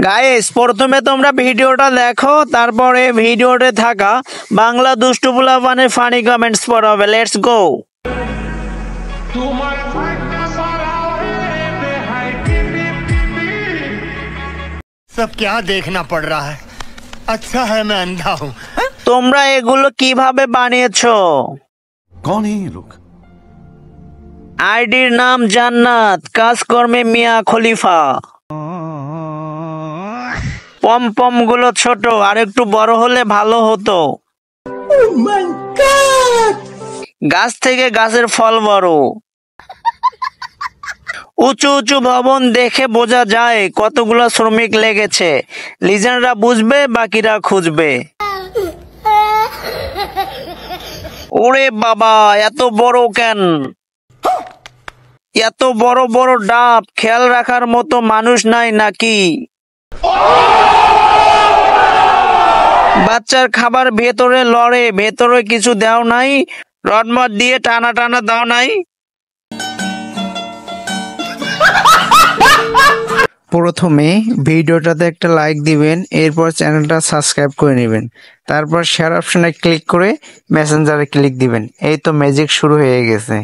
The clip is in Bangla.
গাইস প্রথমে তোমরা ভিডিওটা দেখো, তারপরে ভিডিওতে থাকা বাংলা দুষ্টু পোলাপানের ফানি কমেন্টস পড়াবে। Let's go. सब क्या देखना पड़ रहा है? अच्छा है मैं अंधा हूँ। তোমরা এগুলো কিভাবে বানিয়েছো? कौन है ये लोग? আইডির নাম জান্নাত, কাজকর্মে মিয়া খলিফা। পম গুলো ছোট, আর একটু বড় হলে ভালো হতো। গাছ থেকে গাছের ফল বড়। উঁচু উঁচু ভবন দেখে বোঝা যায় কতগুলো শ্রমিক লেগেছে। লিজেন্ডরা বুঝবে, বাকিরা খুঁজবে। ওরে বাবা, এত বড় কেন? এত বড় বড় ডাব, খেয়াল রাখার মতো মানুষ নাই নাকি? বাচ্চার খাবার ভেতরে লড়ে, ভেতরে কিছু দাও নাই? রডমট দিয়ে টানা টানা দাও নাই? প্রথমে ভিডিওটাতে একটা লাইক দিবেন, এরপর চ্যানেলটা সাবস্ক্রাইব করে নেবেন, তারপর শেয়ার অপশনে ক্লিক করে মেসেঞ্জারে ক্লিক দিবেন। এই তো ম্যাজিক শুরু হয়ে গেছে।